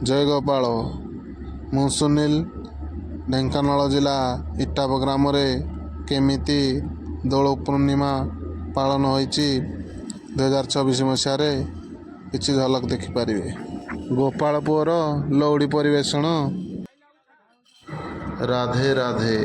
जय गोपाल। मु सुनील ढेंकानाल जिला इटाब ग्राम केमिति दोल पूर्णिमा पालन होइछि 2024 मसीह किछि झलक देखिपारे। गोपालपुर लौड़ी परिवेषण। राधे राधे।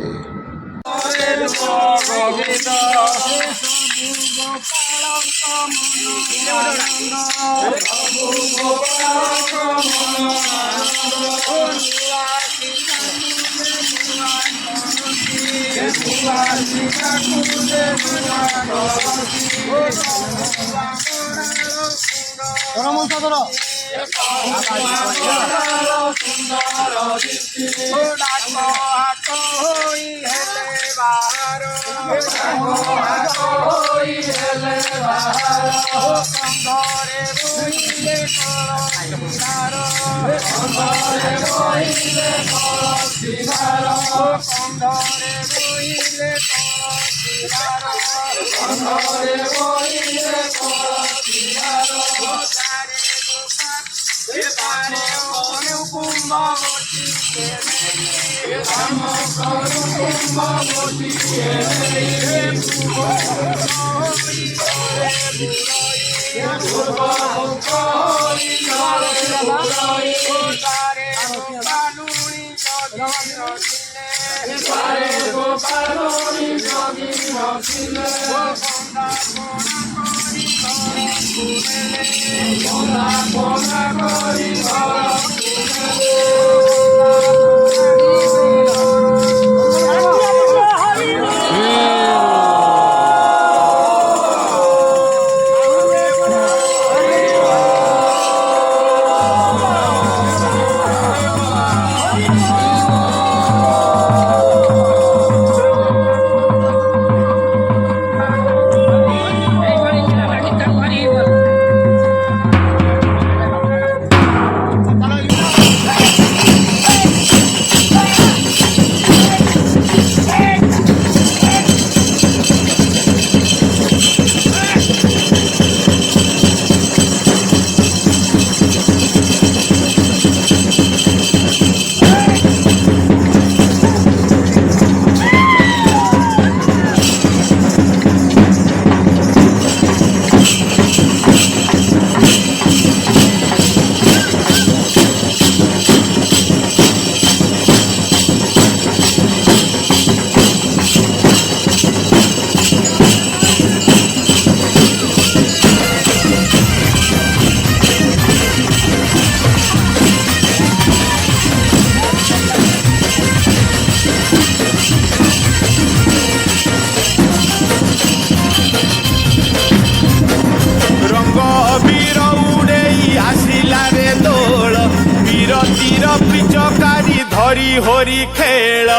हरी हरी खेल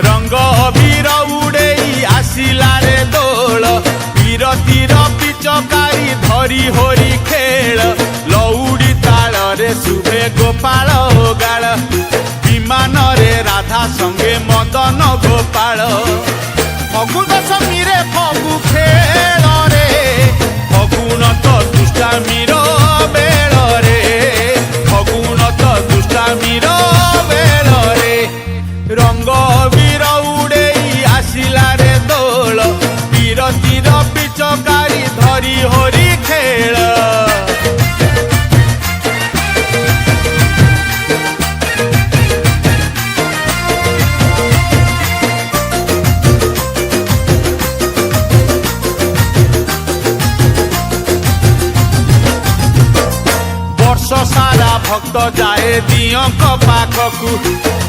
रंग अबीर उड़े आसिला रे दोल बीरतीर पिचकारी धरी हरी खेल लौड़ी ताल रे शुभे गोपाल गाल विमान रे राधा संगे मदन गोपाल फगु दशमी रे फगु खेल रे फगुन तो दुष्टामीर बेल रे फगुन तो दुष्टामीर बेल रे रंग बीर उड़े आसिला रे दोल बीरतीर पिचकारी धरी हरी खेल सारा भक्त जाए दियों पाखकु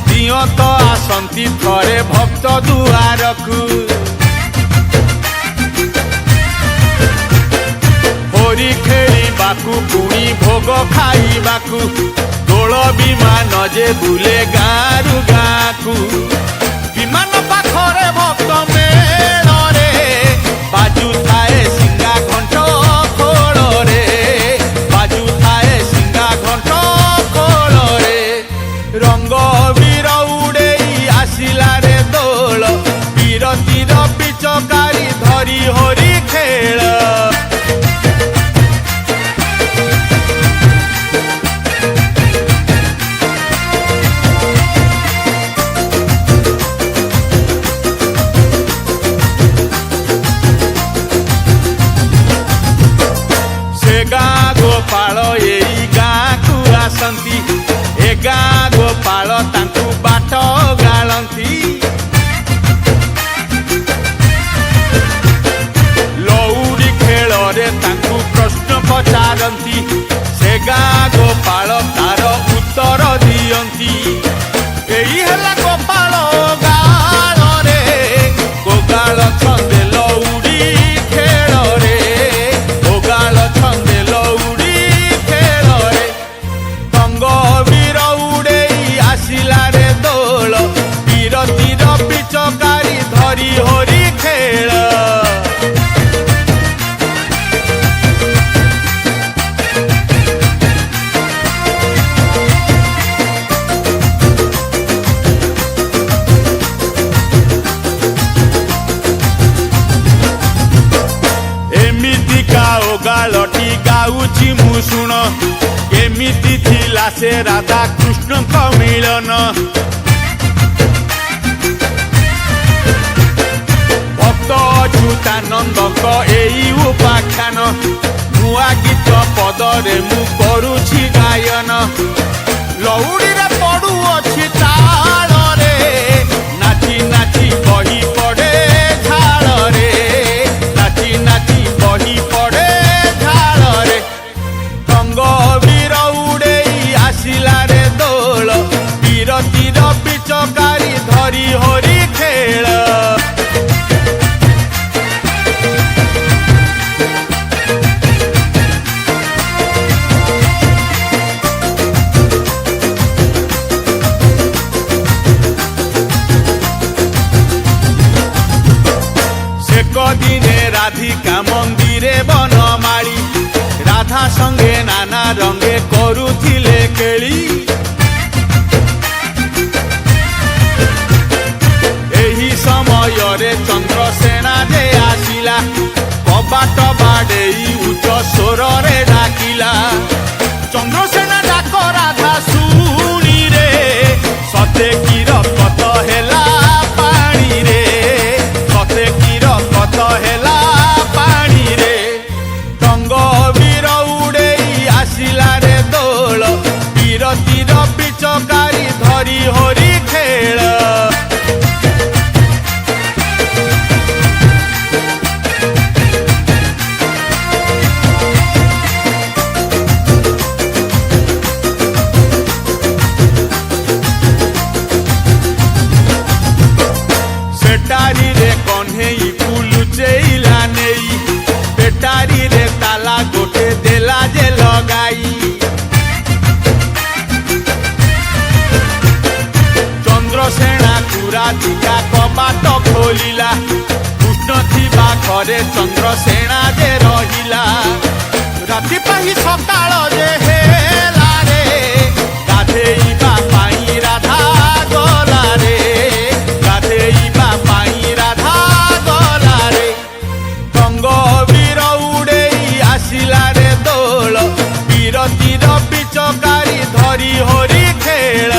दियों तो आसंती थरे भक्त दुआरकु होरी खेली बाकु पुणी भोग खाई बाकु दोल विमान जे बुले गारु गाकु विमान पाखरे भक्त मेल रे बाजू थाए सिंगा घंट खोल रे बाजू थाए रंग बीर उड़े आसिला रे दोल बीरतीर पिचकारी धरी हरी खेल ଗୋପାଳ ଏଇ ଗାଁକୁ ଆସନ୍ତି, ଏ ଗାଁ ଗୋପାଳ ତାଙ୍କୁ ବାଟ ଗାଳନ୍ତି। ଲଉଡ଼ି ଖେଳରେ ତାଙ୍କୁ ପ୍ରଶ୍ନ ପଚାରନ୍ତି, ସେ ଗାଁ ଗୋପାଳ ତାର ଉତ୍ତର ଦିଅନ୍ତି। ଏଇ ହେଲା ଗୋପାଳ ଗାଳରେ ଗୋଗାଳ ଛନ୍ଦେ ଲଉଡ଼ି ଖେଳରେ, ଗୋଗାଳ ଛନ୍ଦେ ଲଉଡ଼ି ଖେଳରେ। ରଙ୍ଗ ବୀର ଉଡ଼େଇ ଆସିଲାରେ ଦୋଳ, ବିରତିର ପିଚକାରି ଧରି ହରି ଖେଳ। ଗାଳଟି ଗାଉଛି ମୁଁ ଶୁଣ, କେମିତି ଥିଲା ସେ ରାଧା କୃଷ୍ଣଙ୍କ ମିଳନ। ଭକ୍ତ ଅଚ୍ୟୁତାନନ୍ଦଙ୍କ ଏଇ ଉପାଖ୍ୟାନ, ନୂଆ ଗୀତ ପଦରେ ମୁଁ କରୁଛି ଗାୟନ। ଲଉଡ଼ିରେ ପଡୁଅଛି ତାଳରେ, ନାଚି ନାଚି ବହି ପଡ଼େ ଝାଳରେ, ନାଚି ନାଚି ବହି ପଡ଼େ ଝାଳରେ। ରଙ୍ଗ ବୀର ଉଡ଼େଇ ଆସିଲାରେ ଦୋଳ, ବିରତିର ପିଚକାରି ଧରି ହରି ଖେଳ। দিনে রাধিকা মন্দিরে বনমালী, রাধা সঙ্গে নানা রঙে করুଥିଲେ কেଳି। ଏହି ସମୟରେ ଚନ୍ଦ୍ରସେନା ଯେ ଆସିଲା, କବାଟ ବାଡ଼େଇ ଉଚ୍ଚ ସ୍ୱରରେ ଡାକିଲା। ଚନ୍ଦ୍ରସେନା ଡାକ ରାଧା ଶୁଣିରେ, ସତେ କି ରକତ ହେଲା ପାଣିରେ, ସତେ କି ରକତ ହେଲା ପାଣିରେ। ରଙ୍ଗ ବୀର ଉଡ଼େଇ ଆସିଲାରେ ଦୋଳ, ବିରତିର ପିଚକାରି ଧରି ହରି ଖେଳ। ସେଟାରିରେ କହ୍ନେଇ ଲୁଚେଇଲା ନେଇ, ବେଟାରିରେ ତାଲା ଗୋଟେ ଦେଲା ଯେ ଲଗାଇ। ଚନ୍ଦ୍ରସେନା ରାଧିକା କବାଟ ଖୋଲିଲା, କୃଷ୍ଣ ଥିବା ଘରେ ଚନ୍ଦ୍ରସେନା ଯେ ରହିଲା। ରାତି ପାହି ସକାଳ ଯେ ହେଲା ରେ, ଗାଧେଇବା ପାଇଁ ରାଧା ଗଲାରେ, ଗାଧେଇବା ପାଇଁ ରାଧା ଗଲାରେ। ରଙ୍ଗ ବୀର ଉଡ଼େଇ ଆସିଲାରେ ଦୋଳ, ବିରତିର ପିଚକାରି ଧରି ହରି ଖେଳ।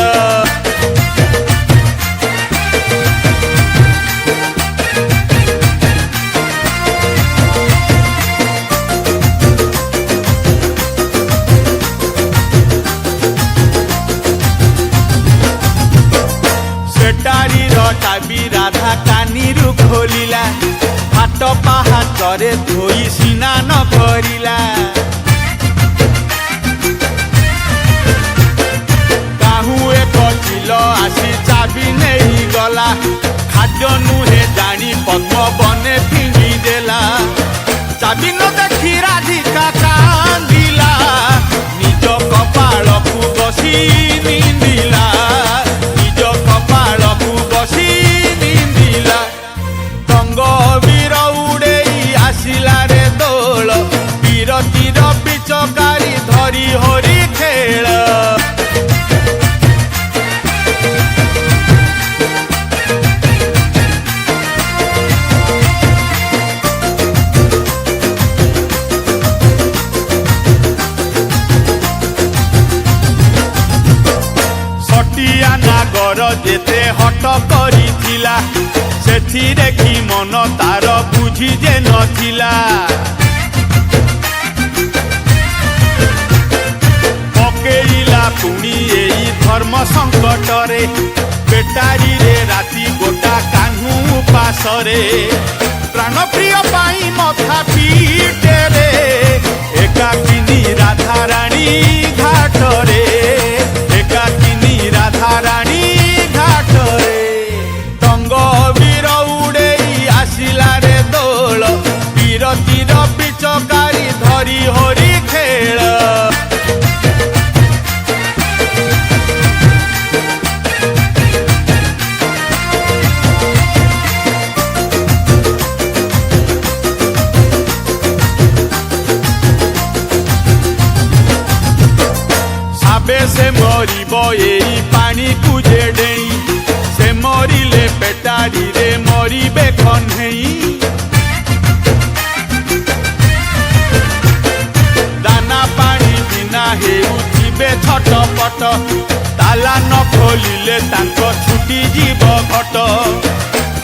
ସେଟାରିର ଚାବି ରାଧା କାନିରୁ ଖୋଲିଲା, ହାଟ ପାହାଚରେ ଧୋଇ ସ୍ନାନ କରିଲା। କାହୁଁ ଏକ ଚିଲ ଆସି ଚାବି ନେଇଗଲା, ଖାଦ୍ୟ ନୁହେଁ ଜାଣି ପଦ୍ମ ବନେ ଫିଙ୍ଗି ଦେଲା। ଚାବି ନ ଦେଖି ରାଧିକା କାନ୍ଦିଲା, ନିଜ କପାଳକୁ ବସି ନିନ୍ଦିଲା, ନିଜ କପାଳକୁ ବସି ନିନ୍ଦିଲା। ରଙ୍ଗ ବୀର ଉଡ଼େଇ ଆସିଲାରେ ଦୋଳ, ବିରତିର ପିଚକାରି ଧରି ହରି ଖେଳ। ସଟିଆ ନାଗର ଯେତେ ହଟ କରିଥିଲା, ସେଥିରେ କି ମନ ତାର ବୁଝି ଯେ ନଥିଲା। ଘାଟରେ ବେଟାରୀରେ ରାତି ଗୋଟା କାହ୍ନୁ ପାଶରେ ପ୍ରାଣପ୍ରିୟ ପାଇଁ ମଥା ପିଟେରେ ଏକାକିନୀ ରାଧାରାଣୀ ଘାଟରେ ଏକାକିନୀ ରାଧାରାଣୀ ଘାଟରେ ଟଙ୍ଗ ବୀର ଉଡେଇ ଆସିଲା ରେ ଦୋଳ ବିରତିର ପିଚକାରୀ ଧରି ହରି ଖେଳ से मरिब एई पानी को जे डेई से मरिले पेटारी रे मरिबे कन्हई दाना पानी बिना हेउथिबे छटपट ताला न खोलिले तांको छुटी जीव घट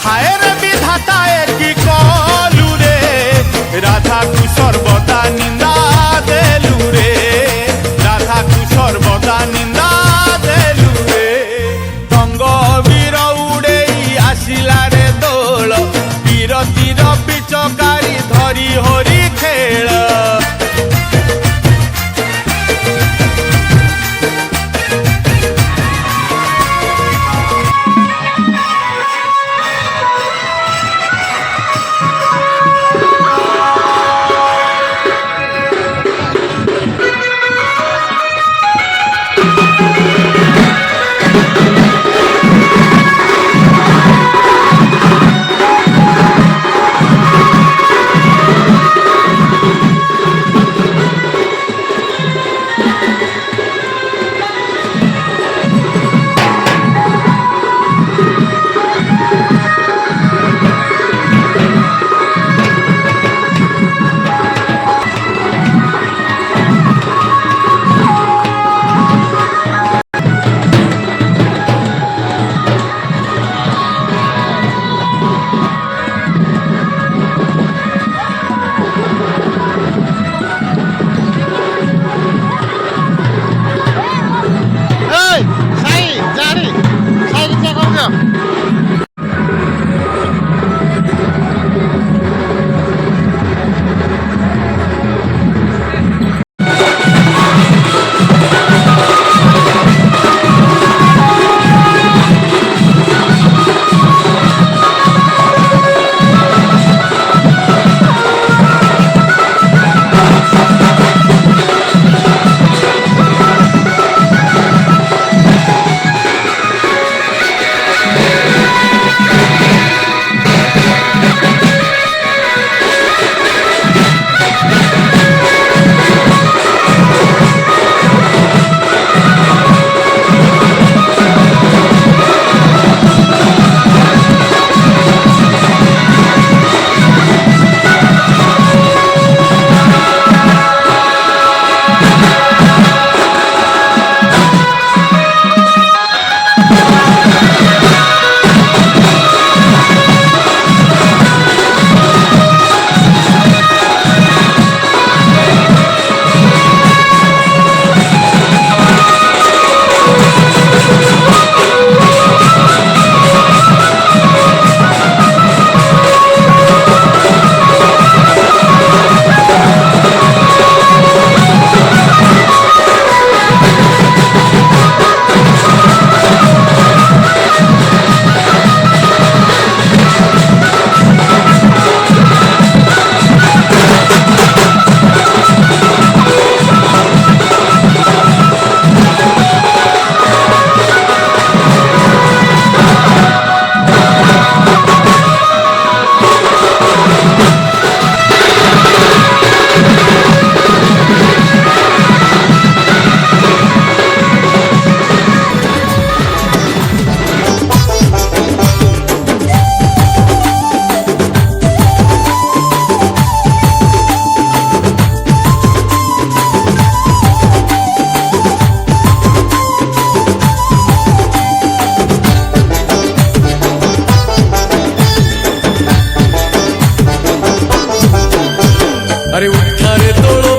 हाय रे विधाता एकी कलु रे राधा तू सर्वदा निंदा देलु रे राधा तू सर्वदा निंदा देलु रे टंग वीर उड़ेई आसिला रे दोल बिरतीर पिचकारी धरी हरि खेल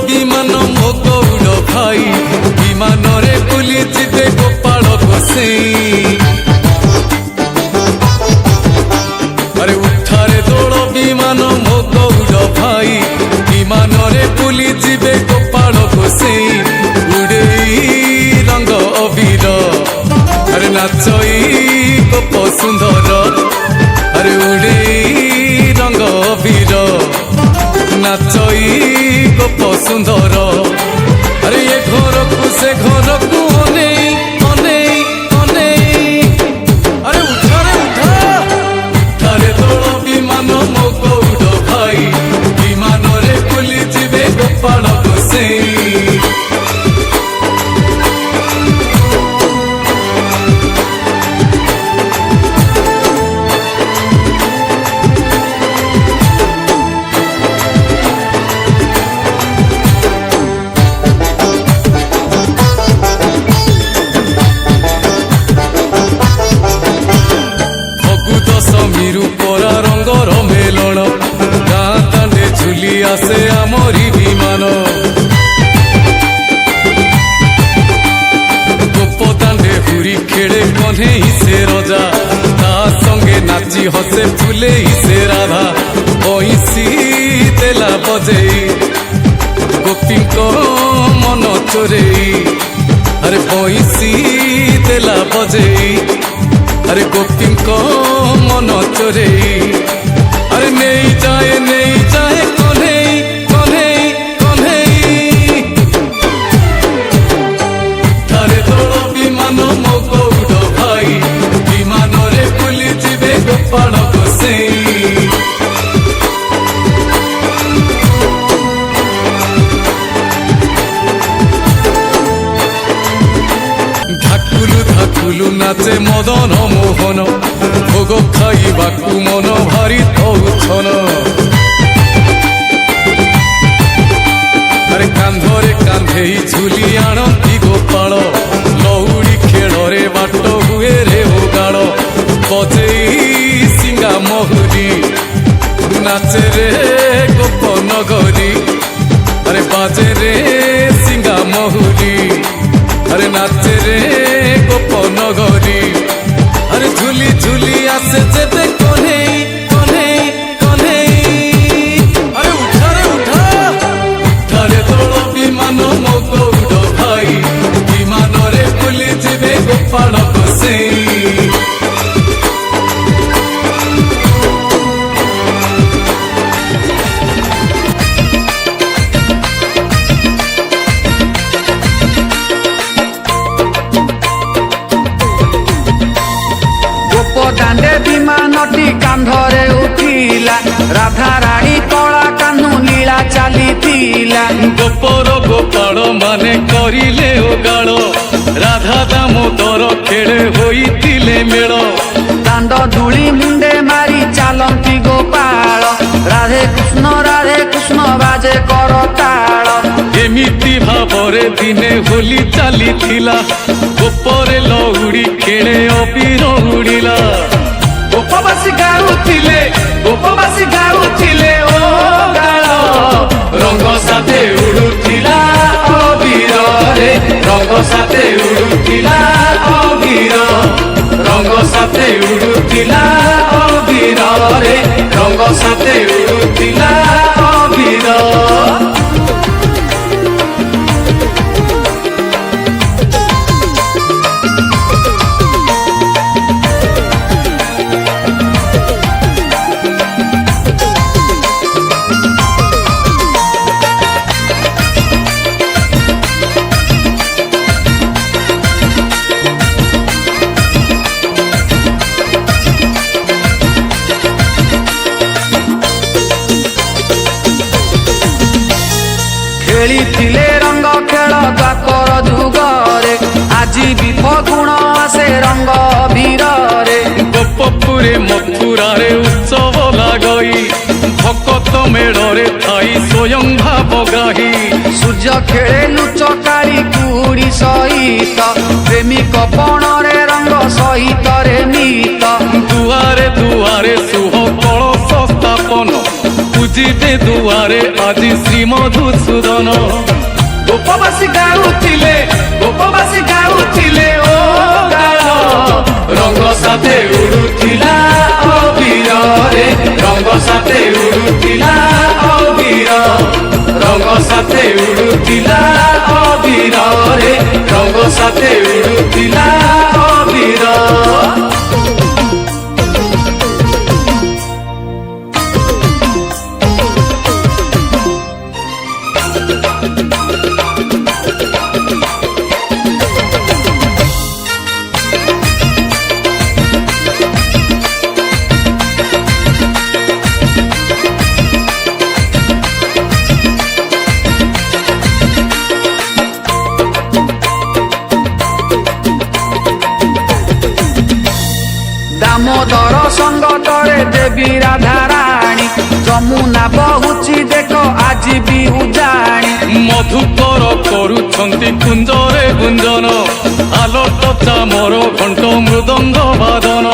ବିମାନ ମୋ ଗୌଡ଼ ଭାଇ ବିମାନରେ ବୁଲି ଯିବେ ଗୋପାଳ ଗୋସେଇ আরে উঠারে দোল বিমান মো গৌর ভাই বিমানরে বুলি যাবে গোপাল গোসেই উড়েই রঙ অবির আরে নাচই গোপ সুন্দর আরে উড়েই রঙ অবির নাচই গোপ সুন্দর আরে এ ঘরকু সে ঘরকু অনেই অনেই অনেই আরে উঠারে উঠা উঠারে দোল বিমান মো গৌর ভাই বিমানরে বুলি যাবে গোপাল গোসেই দশমীরু পরা রঙর মেলন গাঁ দাণ্ডে ঝুলি আসে আমরি বিমান গোপ দাণ্ডে হুরি খেড়ে কনেই সে রজা তা সঙ্গে নাচি হসে ফুলেই সে রাধা বইসি দেলা বজেই গোপীঙ্ক মন চোরেই আরে বইসি দেলা বজেই আরে গোপীঙ্ক মন চোরেই আরে নেই যায় কনেই কনেই কনেই ধারে দোল বিমান মো গৌর ভাই বিমানরে বুলি যাবে গোপাল গোসেই ধাকুলু ধাকুলু নাচে মদন মোহন ভোগ খাইবাকু মন ভারি তৌছন আরে কান্ধরে কান্ধেই ঝুলি আনন্তি গোপাল লৌড়ি খেଳରେ বাট হুয়ে রে ওগাଳ বজেই সিঙ্গা মহুরি নাচে রে গোপ নগরী আরে বাজে রে সিঙ্গা মহুরি আরে নাচে রে গোপ নগরী আরে ঝুলি ঝুলি আসে যেতে কনেই কনেই কনেই আরে উঠারে উঠা উঠারে দোল বিমান মো গৌর ভাই বিমানরে বুলি যাবে গোপাল গোসেই দাଣ୍ଡে বিমানটি কান্ধরে উঠিলা রাধা রানী কলা কাহ্নু লীলা চালিথিলা গোপর গোপাଳ মানে করিলে ওগাଳ রাধা দামোদর খেଳେ ହୋଇଥିଲେ মেଳ দাଣ୍ଡ ধূଳି মুন্ডে মারি চালନ୍ତି গোপাଳ রাধে কৃষ্ণ বাজে করতাଳ ଏମିତି ଭାବରେ ଦିନେ ହୋଲି ଚାଲିଥିଲା ଗୋପରେ ଲହୁଡ଼ି ଖେଳେ ଅବିର ଉଡ଼ିଲା ଗୋପବାସୀ ଗାଉଥିଲେ ଓ ଗାଳ ରଙ୍ଗ ସାଥେ ଉଡୁଥିଲା ଅବିରରେ ରଙ୍ଗ ସାଥେ ଉଡୁଥିଲା ଅବିର ରଙ୍ଗ ସାଥେ ଉଡୁଥିଲା ଅବିରରେ ରଙ୍ଗ ସାଥେ ଉଡୁଥିଲା ଅବିର ଖେଳିଥିଲେ ରଙ୍ଗ ଖେଳ ଦ୍ୱାପର ଯୁଗରେ ଆଜି ବି ଫଗୁଣ ଆସେ ରଙ୍ଗ ବୀରରେ ଗୋପପୁରେ ମଥୁରାରେ ଉତ୍ସବ ଲାଗଇ ଭକତ ମେଳରେ ଥାଇ ସ୍ୱୟଂ ଭାବ ଗାହି ସୂର୍ଯ୍ୟ ଖେଳେ ଲୁଚକାଳି କୁହୁଡ଼ି ସହିତ ପ୍ରେମିକ ପଣରେ ରଙ୍ଗ ସହିତରେ ମିତ ଦୁଆରେ ଦୁଆରେ ସୁହ କଳସ ସ୍ଥାପନ ପୂଜିବେ ଦୁଆରେ ଆଜି ଶ୍ରୀ ମଧୁସୂଦନ ଗୋପବାସୀ ଗାଉଥିଲେ ଓ ଗାଳ ସାଥେ ଉଡୁଥିଲା ଅବିରରେ ରଙ୍ଗ ସାଥେ ଉଡୁଥିଲା ଅବିର ରଙ୍ଗ ସାଥେ ଉଡୁଥିଲା ଅବିରରେ ରଙ୍ଗ ସାଥେ ଉଡୁଥିଲା ଅବିର दामोदर संगतरे देवी राधा रानी जमुना बहुची देख आज भी उजाणी ମଧୁକର କରୁଛନ୍ତି କୁଞ୍ଜରେ ଗୁଞ୍ଜନ ଆଲୋକ ଚାମର ଘଣ୍ଟ ମୃଦଙ୍ଗ ବାଦନ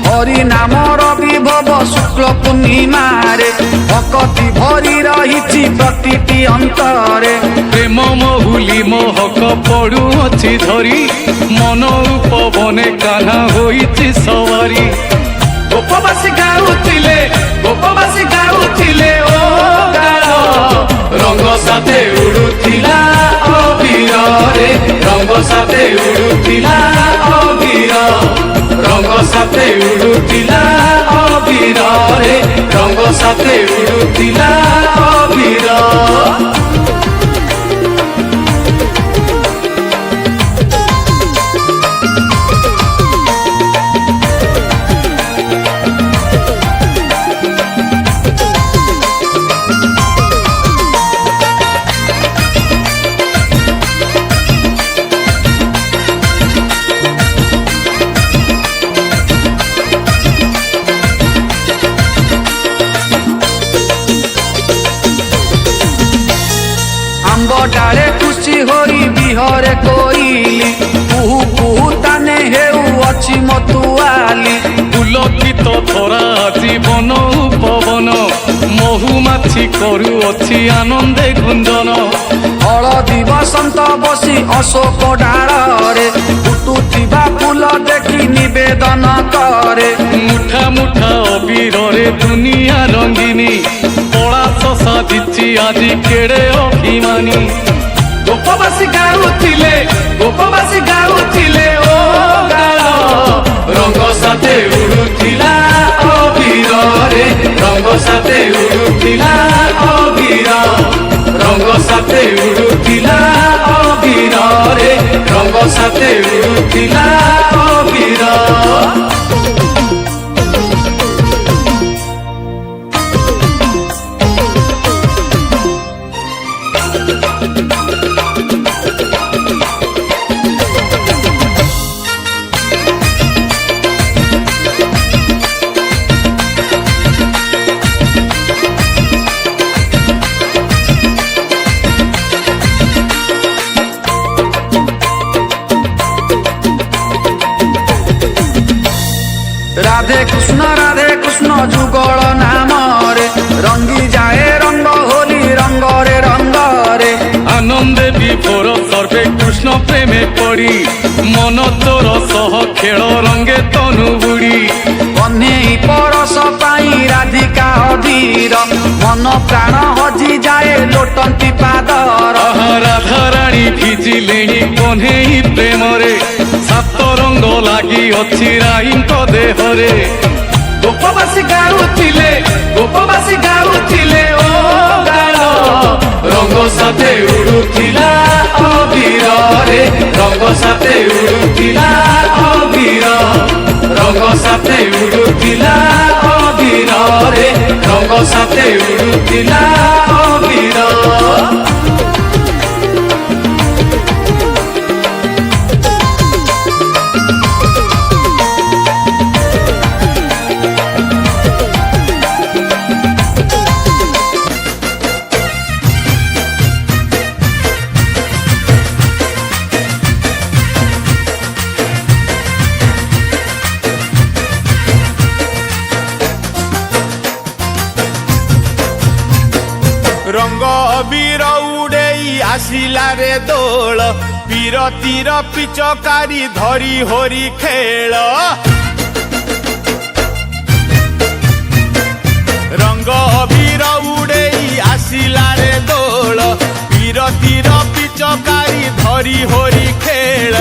हरि नामर विभव शुक्ल पूर्णिमारे भक्ति भरी रही प्रतिटी अंतरे ପ୍ରେମ ମହୁଲି ମହକ ପଡୁଅଛି ଧରି ମନ ଉପବନେ କାହ୍ନା ହୋଇଛି ସୱାରୀ ଗୋପବାସୀ ଗାଉଥିଲେ ଓ ଗାଳ ରଙ୍ଗ ସାଥେ ଉଡୁଥିଲା ଅବିରରେ ରଙ୍ଗ ସାଥେ ଉଡୁଥିଲା ଅବିର ରଙ୍ଗ ସାଥେ ଉଡୁଥିଲା ଅବିରରେ ରଙ୍ଗ ସାଥେ ଉଡୁଥିଲା ଅବିର आंब डाले खुशी होई बिहरे कोइली कुहू कुहू ताने हेउ अछि मतुआली पुलकित धरा जीवन उपवन महुमाछी କରୁଅଛି ଆନନ୍ଦେ ଗୁଞ୍ଜନ हलदी बसंत बसी अशोक डाଳରେ फुटुथिबा फूल देखि निवेदन करे ମୁଠା ମୁଠା ଅବିରରେ ଦୁନିଆ ରଙ୍ଗିନୀ ପଳାଶ ସାଜିଛି ଆଜି କେଡ଼େ ଅଭିମାନୀ ଗୋପବାସୀ ଗାଉଥିଲେ ଓ ଗାଳ ରଙ୍ଗ ସାଥେ ଉଡୁଥିଲା ଅବିରରେ ରଙ୍ଗ ସାଥେ ଉଡୁଥିଲା ଅବିର ରଙ୍ଗ ସାଥେ ଉଡୁଥିଲା ଅବିରରେ ରଙ୍ଗ ସାଥେ ଉଡୁଥିଲା ଅବିର राधे कृष्ण जुगल नामरे रंगी जाए रंग होली रंगरे रंगरे आनंदे विभोर सर्वे कृष्ण प्रेमे पड़ी मन तोर सह खेल रंगे तनु बुड़ी कन्हई परस पाई राधिका अधीर मन प्राण हजि जाए लोटंती पादर राधा रानी भिजिलेणी कन्हई प्रेमरे सात रंग लागी अछि राईଙ୍କ देहरे गोपबासी गाउथिले ओ गाळ रंग साथे उडुथिला अबिରରେ रंग साथे उडुथिला अबिर रंग साथे उडुथिला अबिରରେ रंग साथे उडुथिला अबिर रंग अबीर उड़ेई आसिला रे दोल पीर तीर पिचकारी धरी होरी खेल ରଙ୍ଗ ଅବିର ଉଡ଼େଇ ଆସିଲା ରେ ଦୋଳ ବିରତିର ପିଚକାରି ଧରି ହୋରି ଖେଳ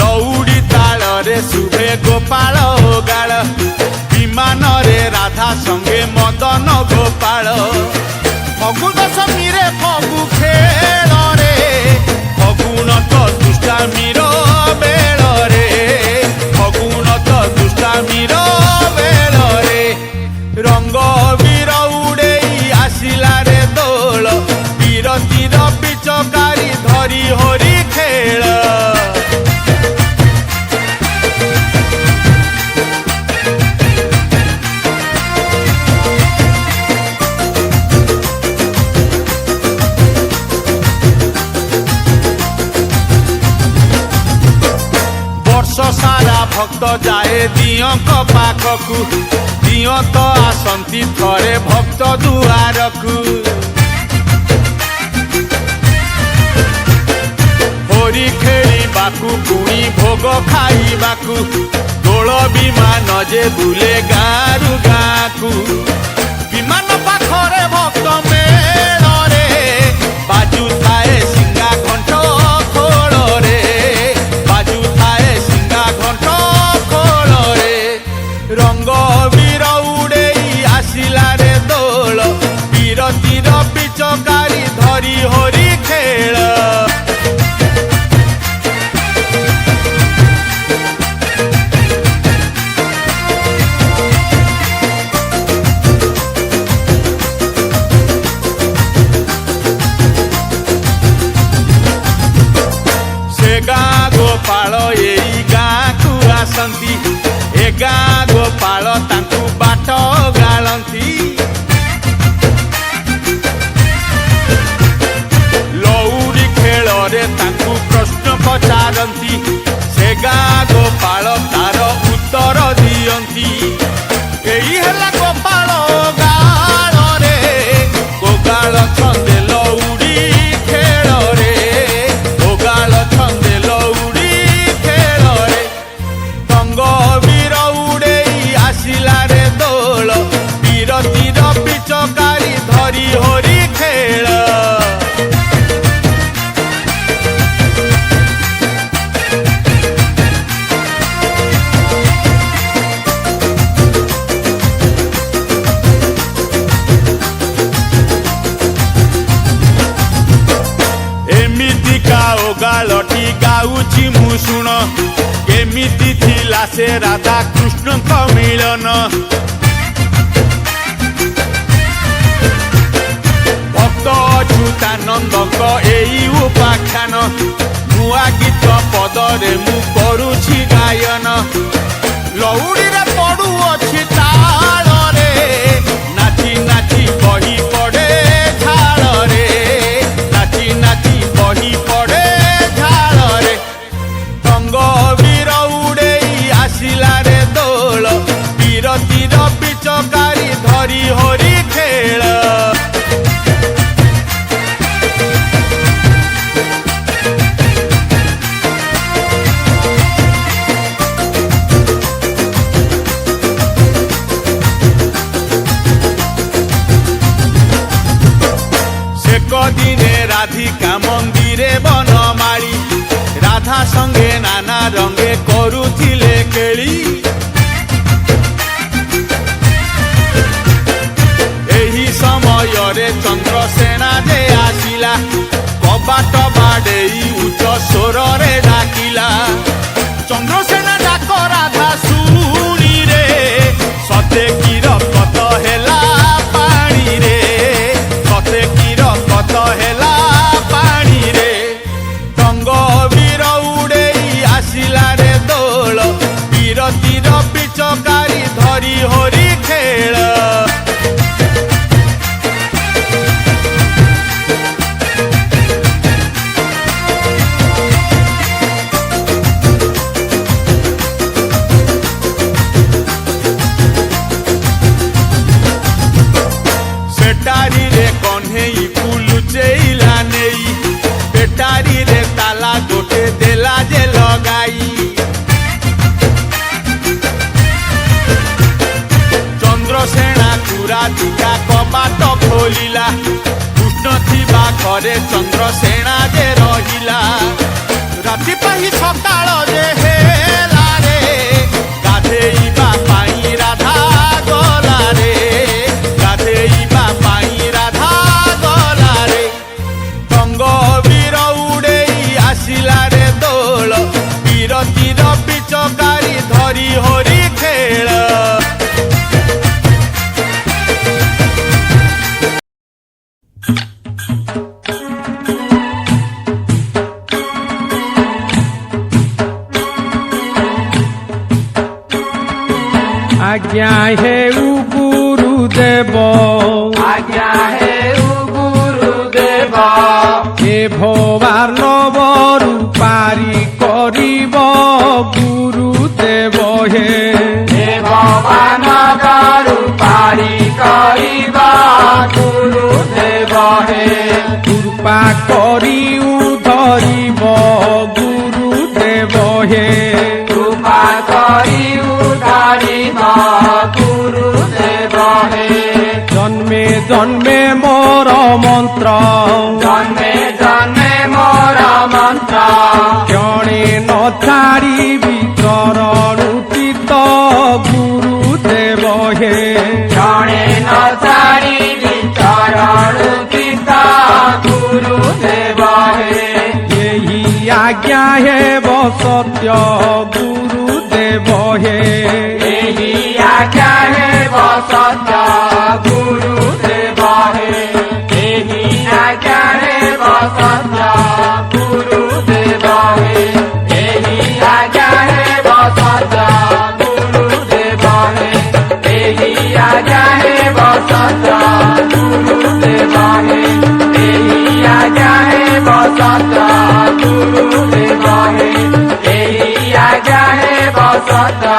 ଲଉଡ଼ି ତାଳରେ ଶୁଭେ ଗୋପାଳ ଗାଳ ବିମାନରେ ରାଧା ସଙ୍ଗେ ମଦନ ଗୋପାଳ ଫଗୁ ଦଶମୀରେ ଫଗୁ ଖେଳରେ ଫଗୁଣ ତ ଦୁଷ୍ଟାମୀର ବେଳରେ ଫଗୁଣ ତ ଦୁଷ୍ଟାମୀର ବେଳରେ ରଙ୍ଗ ଅବିର ଉଡ଼େଇ ଆସିଲା ରେ ଦୋଳ ବିରତିର ପିଚକାରି ଧରି ହୋରି ଖେଳ ବର୍ଷ ସାରା ଭକ୍ତ ଯାଏ ଦିଅଙ୍କ ପାଖକୁ ଦିଅ ତ ଆସନ୍ତି ଥରେ ଭକ୍ତ ଦୁଆରକୁ ହୋରି ଖେଳିବାକୁ ପୁଣି ଭୋଗ ଖାଇବାକୁ ଦୋଳ ବିମାନ ଯେ ବୁଲେ ଗାଁରୁ ଗାଁକୁ ବିମାନ ପାଖରେ ଭକ୍ତ ମେଳରେ ବାଜୁଥାଏ ସିଙ୍ଗା ଘଣ୍ଟ ଖୋଳରେ ବାଜୁଥାଏ ସିଙ୍ଗା ଘଣ୍ଟ ଖୋଳରେ ରଙ୍ଗ ଅବିର ଉଡ଼େଇ ଆସିଲା ରେ ଦୋଳ ବିରତିର ପିଚକାରି ଧରି ହୋରି ଖେଳ ଗାଁ ଗୋପାଳ ଏଇ ଗାଁକୁ ଆସନ୍ତି ଏ ଗାଁ ଗୋପାଳ ତାଙ୍କୁ ବାଟ ଗାଳନ୍ତି ଲଉଡ଼ି ଖେଳରେ ତାଙ୍କୁ ପ୍ରଶ୍ନ ପଚାରନ୍ତି ସେ ଗାଁ ଗୋପାଳ ତାର ଉତ୍ତର ଦିଅନ୍ତି ଏଇ ହେଲା ଗୋପାଳ ଗାଳରେ ଗୋଗାଳ ଛନ୍ଦେ ଲଉଡ଼ି ଖେଳରେ ଗୋଗାଳ ଛନ୍ଦେ ଲଉଡ଼ି ଖେଳରେ ରଙ୍ଗ ଅବିର ଉଡ଼େଇ ଆସିଲା ରେ ଦୋଳ ବିରତିର ପିଚକାରି ଧରି ହୋରି ଖେଳ ଏମିତିକା ଓଗାଳଟି ଗାଉଛି ମୁଁ ଶୁଣ କେମିତି ଥିଲା ସେ ରାଧା କୃଷ୍ଣଙ୍କ ମିଳନ ଭକ୍ତ ଅଚ୍ୟୁତାନନ୍ଦଙ୍କ ଏଇ ଉପାଖ୍ୟାନ ନୂଆ ଗୀତ ପଦରେ ମୁଁ କରୁଛି ଗାୟନ ଲଉଡ଼ିରେ ପଡୁଅଛି ତାଳରେ ନାଚି ନାଚି ବହି ପଡ଼େ ଝାଳରେ ନାଚି ନାଚି ବହି ପଡ଼େ ଝାଳରେ ରଙ୍ଗ ଅବିର ଉଡ଼େଇ ଆସିଲା ରେ ଦୋଳ ବିରତିର ପିଚକାରି ଧରି ହୋରି ଖେଳ দিনে রাধিকা মন্দিরে বনমালী রাধা সঙ্গে নানা রঙে করুଥିଲେ কেଳି ଏହି ସମୟରେ ଚନ୍ଦ୍ରସେନା ଯେ ଆସିଲା କବାଟ ବାଡ଼େଇ ଉଚ୍ଚ ସ୍ୱରରେ ଡାକିଲା ଚନ୍ଦ୍ରସେନା ଡାକ ରାଧା ଶୁଣିରେ ସତେ କି ରକତ ହେଲା ପାଣିରେ ସତେ କି ରକତ ହେଲା ପାଣିରେ ରଙ୍ଗ ଅବିର ଉଡ଼େଇ ଆସିଲା ରେ ଦୋଳ ବିରତିର ପିଚକାରି ଧରି ହୋରି ଖେଳ ଘରେ ଚନ୍ଦ୍ରସେଣା ଯେ ରହିଲା ରାତି ପାହି ସକାଳ ଯେ ହେଲା ରେ ଗାଧେଇବା ପାଇଁ ରାଧା ଗଲା ରେ ଗାଧେଇବା ପାଇଁ ରାଧା ଗଲା ରେ ରଙ୍ଗ ବୀର ଉଡେଇ ଆସିଲା ରେ ଦୋଳ ବିରତିର ପିଚକାରୀ ଧରି ହରି ଖେଳ आज्ञा हेउ गुरुदेव आज्ञा हेउ गुरुदेव हे भवार नवरु पारी करिब गुरुदेव हे हे भगवान दारु पारी करिबा गुरुदेव हे कृपा करी उधरिब गुरुदेव हे कृपा करी उधारिबा गुरुदेव हे जन्मे जन्मे मोर मंत्र जन्मे जन्मे मोर मंत्र क्षणे न छाड़िबी चरणु चित्त गुरुदेव हे क्षणे न छाड़िबी चरणु चित्त गुरुदेव हे यही आज्ञा हेब सत्य गुरुदेव हे एहि आज्ञा हेब सत्य गुरुदेव हे एहि आज्ञा हेब सत्य गुरुदेव हे एहि आज्ञा हेब सत्य गुरुदेव हे एहि आज्ञा हेब सत्य गुरुदेव हे एहि आज्ञा हेब सत्य गुरुदेव हे एहि आज्ञा हेब सत्य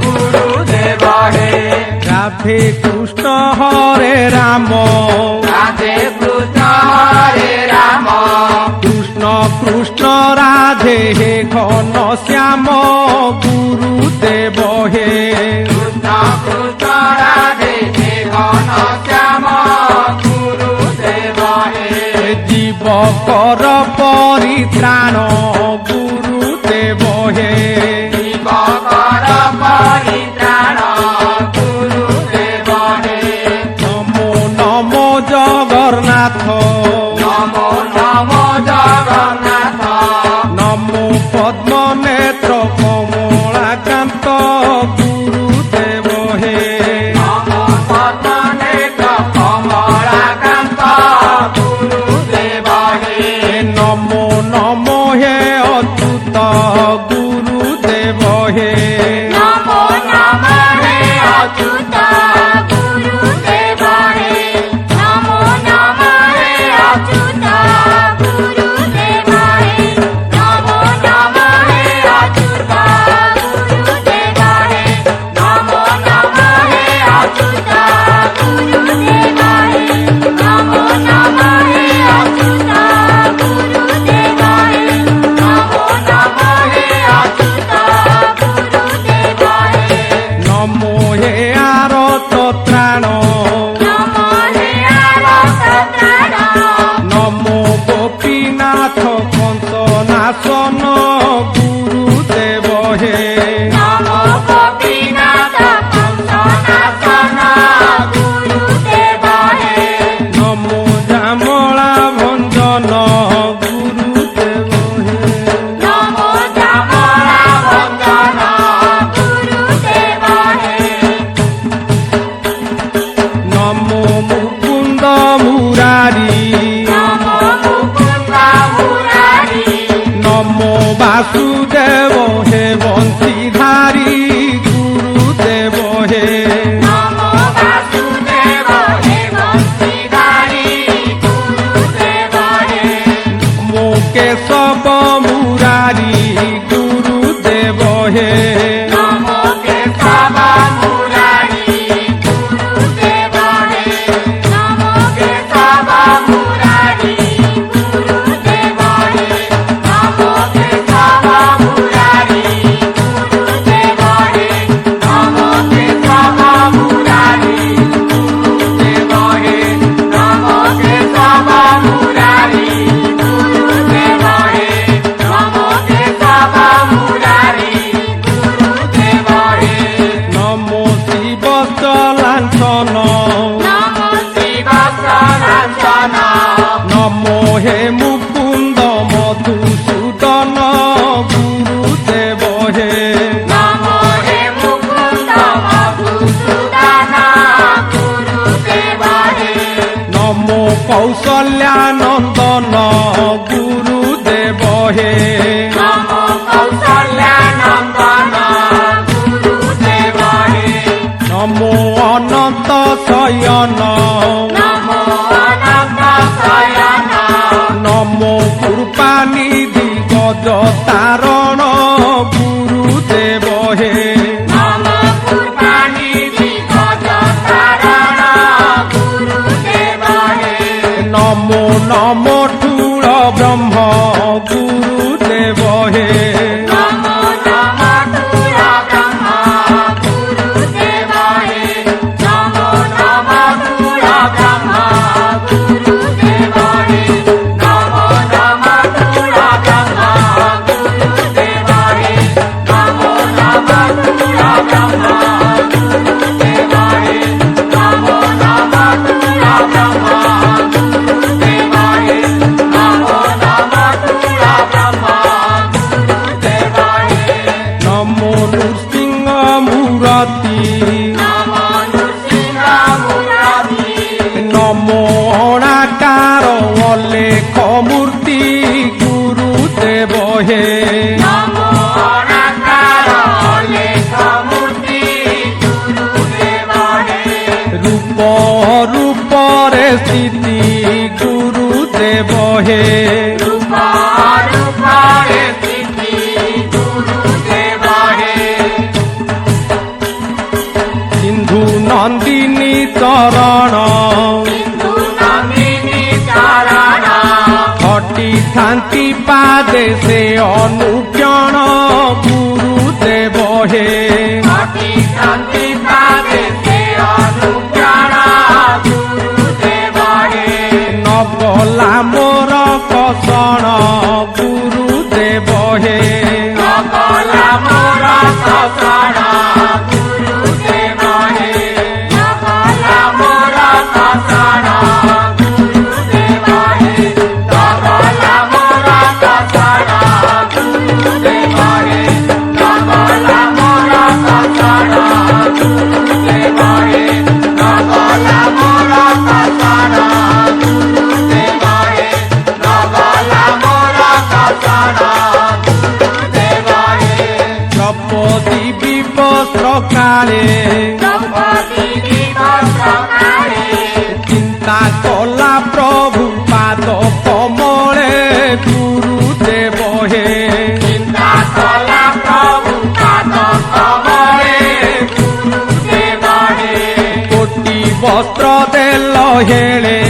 गुरुदेव हे राधे कृष्ण हरे राम राधे कृष्ण हरे राम कृष्ण कृष्ण राधे हे घन श्याम गुरुदेव हे कृष्ण कृष्ण राधे हे घन श्याम गुरुदेव हे जीव कर परित्राण गुरुदेव हे शिव कर परित्राण गुरुदेव हे नमो नमो जगन्नाथ नमो नमो जगन्नाथ नमो पद्म नेत्र कमलाकांत गुरुदेव हे नमो पद्मनेत्र कमलाकान्त गुरुदेव हे नमो नमो हे अच्युत गुरुदेव हे नमो नमः हे अच्युत गुरुदेव हे नमो नमः हे अच्युत गुरुदेव हे नमो नमः हे अच्युत गुरुदेव हे नमो नमः हे अच्युत गुरुदेव हे नमो नमः हे अच्युत गुरुदेव हे नमो नमः हे अच्युत गुरुदेव हे नमो हे आरत त्राण नमो हे आरतत्राण नमो गोपीनाथ कंसनाशन गुरुदेव हे नमो गोपीनाथ कंसनाशन गुरुदेव हे नमो जामला भंजन गुरुदेव हे नमो जामला वन्दन गुरुदेव हे नमो मुकुंद मुरारी नमो मुकुन्द मुरारी नमो वासुदेव हे बंशीधारी गुरुदेव हे नमो वासुदेव हे बंशीधारी गुरुदेव हे नमो केशव मुरारी गुरुदेव हे नमो केशव मुरारी गुरुदेव हे नमो केशव मुरारी गुरुदेव हे नमो केशव मुरारी गुरुदेव हे नमो केशव मुरारी गुरुदेव हे नमो केशव मुरारी হে নমো কৌশল্যানন্দন গুরুদেব হে নমো অনন্ত শয়ন নমো অনন্ত শয়ন নমো কৃপানিধি গজ তারণ গুরুদেব হে নমো কৃপানিধি গজ তারণ গুরুদেব হে নমো নমো ঠুর ব্রহ্ম গুরুদেব হে নমো নমো ঠুর ব্রহ্ম গুরুদেব হে নমো নমো ঠুর ব্রহ্ম গুরুদেব হে নমো নমো ঠুর ব্রহ্ম গুরুদেব হে নমো নমো ঠুর ব্রহ্ম গুরুদেব হে নমো নমো ঠুর ব্রহ্ম গুরুদেব হে নমো নমো ঠুর ব্রহ্ম গুরুদেব হে নমো নৃসিংহ মূরতি নমো নৃসিংহ মূরতি নমো অনাকার অলেখ মূর্তি গুরুদেব হে নমো অনাকার অলেখ মূর্তি গুরুদেব হে রূপ রূপরে স্থিতি গুরুদেব হে রূপ রূপরে স্থিতি গুরুদেব হে সিন্ধু নন্দিনী চরণ সিন্ধু নন্দিনী চরণ ঘটি শান্তি পাদে সে অনুক্ষণ গুরুদেব হে অতি শান্তি পাবে সে অনুপ্রাণ গুরুদেব হে নকলা মোর কষণ গুরুদেব হে নকলা মোর কষণ গুরুদেব হে নকলা মোর কষণ গুরুদেব হে নকলা মোর কষণ গুরুদেব হে নকলা মোর কষণ গুরুদেব হে নকলা মোর কষণ গুরুদেব হে নকলা মোর কষণ গুরুদেব হে দ্রৌপদী বিবস্ত্র কালে দ্রৌপদী দিবস কালে চিন্তা কলা প্রভু পাদ কমলে গুরুদেব হে চিন্তা কলা প্রভু পাদ কমলে গুরুদেব হে কোটি বস্ত্র দেল হেলে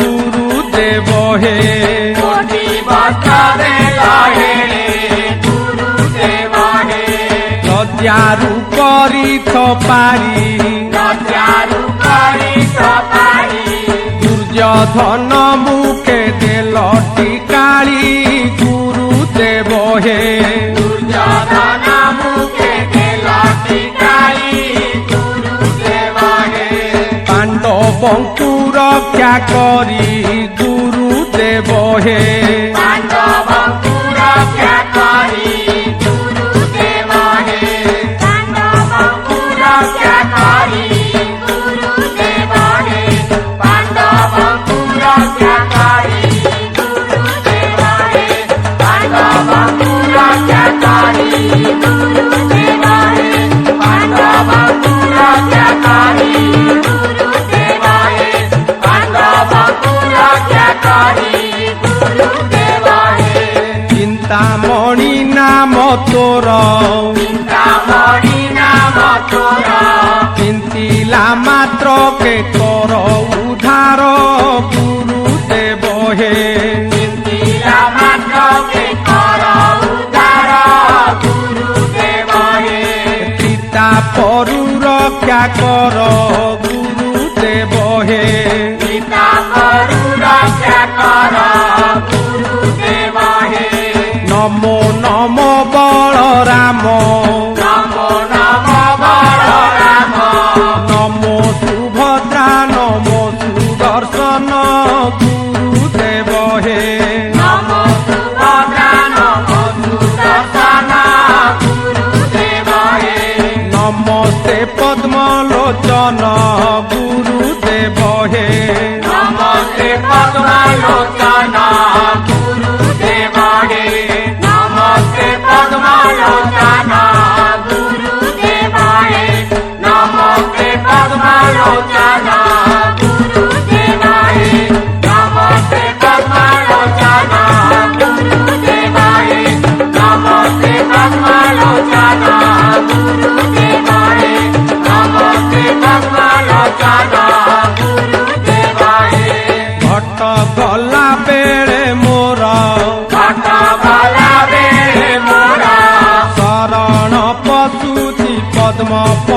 গুরুদেব হে কোটি বস্ত্র দেল হেলে গুরুদেব হে লজ্জারু করিছ পারি লজ্জারু করিছ পারি দুর্যোধন মুখে দেল টিকালি গুরুদেব হে দুর্যোধন মুখে দেল টিকালি গুরুদেব হে পাণ্ডবଙ୍କୁ রক্ষা করি গুরুদেব হে পাণ্ডবଙ୍କୁ রক্ষা করি গুরুদেব হে পাণ্ডবଙ୍କୁ রক্ষা করি গুরুদেব হে পাণ্ডবଙ୍କୁ রক্ষা করি গুরুদেব হে পাণ্ডবଙ୍କୁ রক্ষা করি গুরুদেব হে পাণ্ডবଙ୍କୁ রক্ষা করি গুরুদেব হে পাণ্ডবଙ୍କୁ রক্ষা করি গুরুদেব হে চিন্তামণি নাম তোর চিন্তামণি নাম তোর চিন্তিলা মাত্র কে কর উদ্ধার গুরুদেব হে চিন্তিলা মাত্র কে কর উদ্ধার গুরুদেব হে পিতা পরু রক্ষা কর গুরুদেব হে পিতা করু রক্ষা কর গুরুদেব হে নমো নমো বলরাম নমো নমো বলরাম নমো সুভদ্রা নমো সুদর্শন গুরুদেব হে নমো সুভদ্রা নমো সুদর্শন গুরুদেব হে নমস্তে পদ্মলোচন গুরুদেব হে নমস্তে পদ্মলোচন গুরুদেব হে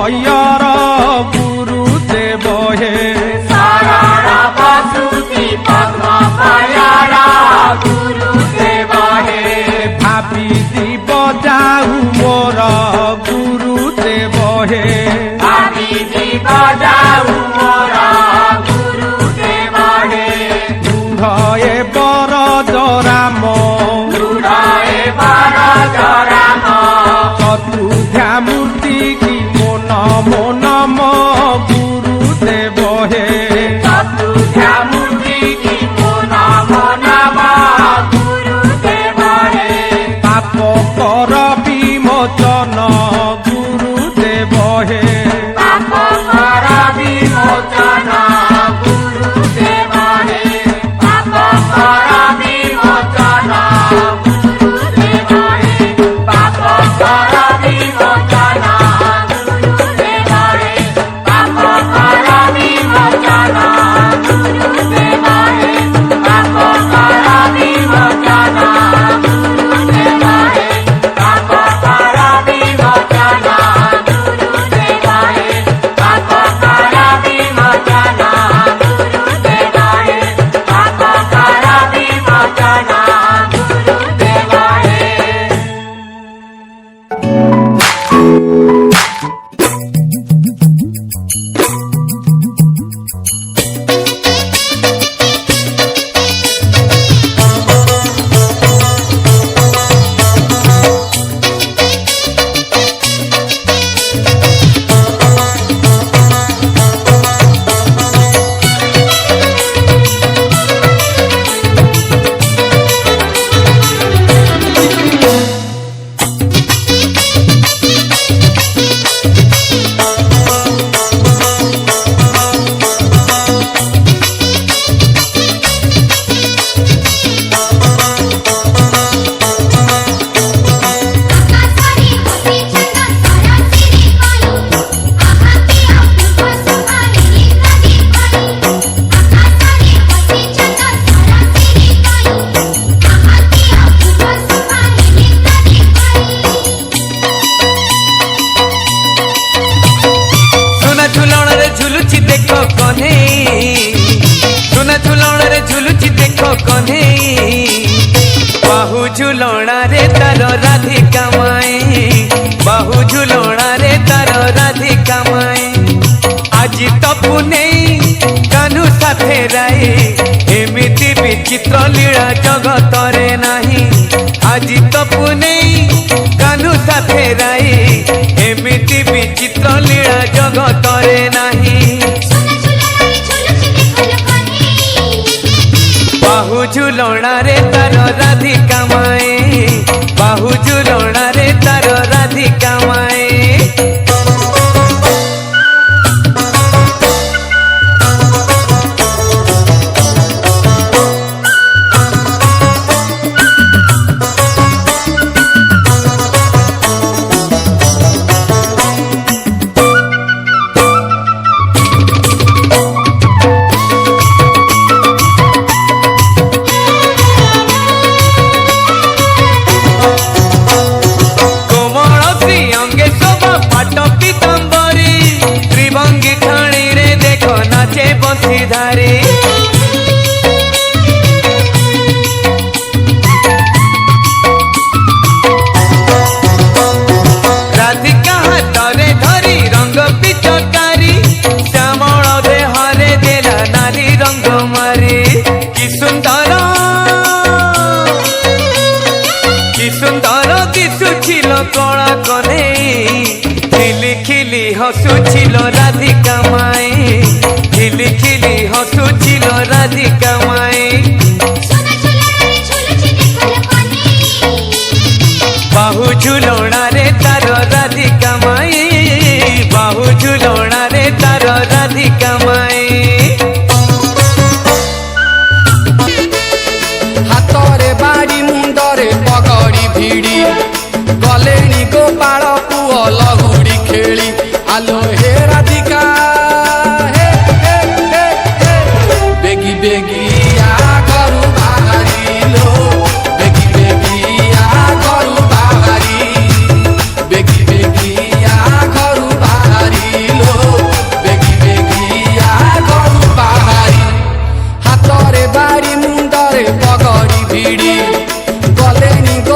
ଭୟର ଗୁରୁଦେବ ହେ ଶରଣ ବସୁତି ପଦ୍ମ ପୟର ଗୁରୁଦେବ ହେ ଭାବି ଦିବ ଯାଉ ମୋର ଗୁରୁଦେବ ହେ ଭାବି ଯିବ ଯାଉ ମୋର ଗୁରୁଦେବ ହେ ଦୃଢ଼ ଏ ବରଦ ରାମ ଦୃଢ଼ ଏ ବରଦ ରାମ ଚତୁର୍ଦ୍ଧା ମୂର୍ତ୍ତି କି ମନ ମନ ମୋ ଗୁରୁଦେବ ହେ ଚତୁର୍ଦ୍ଧା ମୂର୍ତ୍ତି କି ମୋ ନମ ନମ ଗୁରୁଦେବ ହେ ପାପ କର ବିମୋଚନ ଗୁରୁଦେବ ହେ ପାପ କର ବିମୋଚନ ଗୁରୁଦେବ ହେ ପାପ କର ବିମୋଚନ ଗୁରୁଦେବ ହେ ପାପ କର ବିମୋଚନ ଗୁରୁଦେବ ହେ ପାପ କର ବିମୋଚନ ଗୁରୁଦେବ ହେ ପାପ କର ବିମୋଚନ ଗୁରୁଦେବ ହେ ପାପ କର ବିମୋଚନ ଗୁରୁଦେବ ହେ ପାପ କର ବିମୋଚନ ଗୁରୁଦେବ ହେ ପାପ କର ବିମୋଚନ ଗୁରୁଦେବ ହେ आकाशारी होती चंदा सारा सिरी पानी आहा की अपूर्व सुहानी नदी पानी आकाशारी होती चंदा सारा सिरी पानी आहा की अपूर्व सुहानी नदी पानी सुना झुलण रे झुलुची देख कने सुना झुलण रे झुलुची देख कने बाहु झुलणा रे तार राधिका माए बाहु झुलणा रे तार राधिका माए आज तपु नहीं कान्हू साथे राई एमिति विचित्र लीला जगत रे नाही आज तपु नहीं कान्हू साथे राई एमिति विचित्र लीला जगत रे नाही सुना झुलणारी झुलुची देखल पानी बाहु झुलणा रे तार राधिका माए बाहु झुलणा रे तार राधिका माए कोमल श्री अंगे शोभा पाट पीताम्बरी त्रिभंगी खाणी रे देख नाचे बंशीधारी राधिका हाथरे धरी रंग पिचकारी श्यामल देहरे देला नारी रंग मारी कि सुंदर दिशुछिल कणा कने খিলি খিলি হসুছিল রাধিকা মায়ে খিলি খিলি হসুছিল রাধিকা মায়ে সোনা ঝুলনারে ঝুলুছি দেখল পানি বাহু ঝুলণারে তার রাধিকা মায়ে বাহু ঝুলণারে তার রাধিকা মায়ে ହାତରେ ବାଡ଼ି ମୁଣ୍ଡରେ ପଗଡ଼ି ଭିଡ଼ି ଗଲେଣି ଗୋପାଳ ପୁଅ ଲହୁଡ଼ି ଖେଳି ଆଲୋ ହେ ରାଧିକା ହେ ହେ ହେ ହେ ବେଗି ବେଗି ଆ ଘରୁ ବାହାରିଲୋ ବେଗି ବେଗି ଆ ଘରୁ ବାହାରି ବେଗି ବେଗି ଆ ଘରୁ ବାହାରି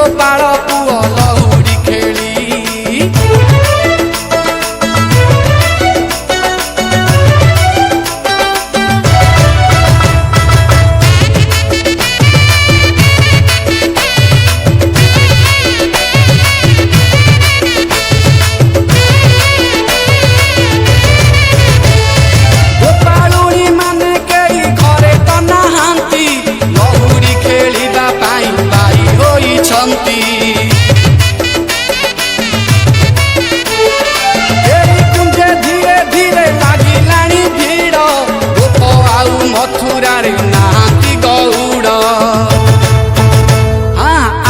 ଗୋପାଳ ପୁଅ ଲହୁଡ଼ି ଖେଳି ଗୋପାଳୁଣୀ ମାନେ କେହି ଘରେ ତ ନାହାନ୍ତି ଲହୁଡ଼ି ଖେଳିବା ପାଇଁ ବାଇ ହୋଇଛନ୍ତି। ଏଇ କୁଞ୍ଜେ ଧୀରେ ଧୀରେ ଲାଗିଲାଣି ଭିଡ଼ ଗୋପ ଆଉ ମଥୁରାରେ ନାହାନ୍ତି ଗଉଡ଼।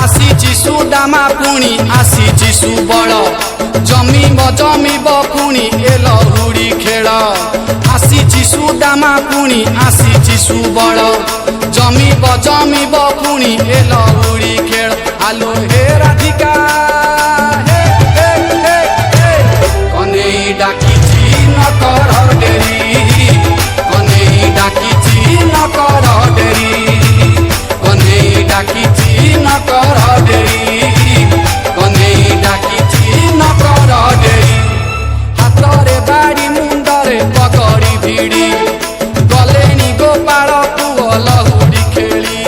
ଆସିଛି ସୁଦାମା ପୁଣି ଆସିଛି ସୁବଳ ଜମିବ ପୁଣି ଏ ଲହୁଡ଼ି ଖେଳ। ଆସିଛି ସୁଦାମା ପୁଣି ଆସିଛି ସୁବଳ ଜମିବ ପୁଣି ଏ ଲହୁଡ଼ି ଖେଳ। ଆଲୋ ହେ ରାଧିକା ହେ ହେ ହେ ହେ କନେଇ ଡାକିଛି ନ କର ଡେରି କନେଇ ଡାକିଛି ନ କର ଡେରି କନେଇ ଡାକିଛି ନ କର ଡେରି କନେଇ ଡାକିଛି ନ କର ଡେରି। ହାତରେ ବାଡ଼ି ମୁଣ୍ଡରେ ପଗଡ଼ି ଭିଡ଼ି ଗଲେଣି ଗୋପାଳ ପୁଅ ଲହୁଡ଼ି ଖେଳି।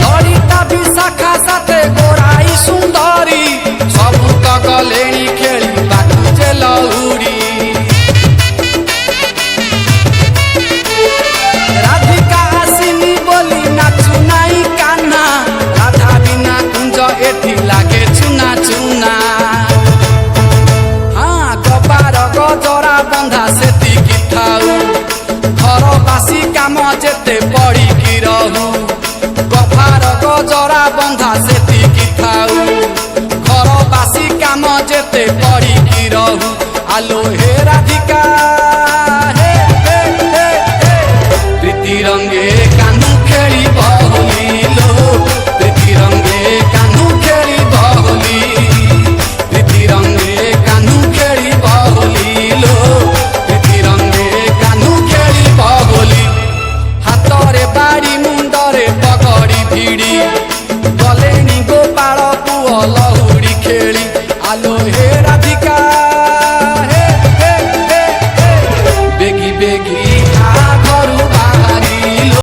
ଲଳିତା ବିଶାଖା ସାଥେ ଗୋରାଇ ସୁନ୍ଦରୀ ସବୁ ତ ଗଲେଣି ଖେଳିବାକୁ ଯେ ଲହୁଡ଼ି। ରାଧିକା ଆସିନି ବୋଲି ନାଚୁ ନାଇଁ କାହ୍ନା ରାଧା ବିନା କୁଞ୍ଜ ଏଠି ଲାଗେ ଚୁନା ଚୁନା। କପାର ଗଜରା ବନ୍ଧା ସେତିକି ଥାଉ ଘର ବାସି କାମ ଯେତେ ପଡ଼ିକି ରହୁ। କପାର ଗଜରା ବନ୍ଧା ସେତିକି ଥାଉ ଘର ବାସି କାମ ଯେତେ ପଡ଼ିକି ରହୁ। ଆଲୋ ହେ ରାଧିକା ହେ ହେ ହେ ହେ ପ୍ରୀତି ରଙ୍ଗେ କାହ୍ନୁ ଖେଳିବ ହୋଲି ଲୋ ପ୍ରୀତି ରଙ୍ଗେ କାହ୍ନୁ ଖେଳିବ ହୋଲି ପ୍ରୀତି ରଙ୍ଗେ କାହ୍ନୁ ଖେଳିବ ହୋଲି ଲୋ ପ୍ରୀତି ରଙ୍ଗେ କାହ୍ନୁ ଖେଳିବ ହୋଲି। ହାତରେ ବାଡ଼ି ମୁଣ୍ଡରେ ପଗଡ଼ି ଭିଡ଼ି ଗଲେଣି ଗୋପାଳ ପୁଅ ଲହୁଡ଼ି ଖେଳି। ଆଲୋ ହେ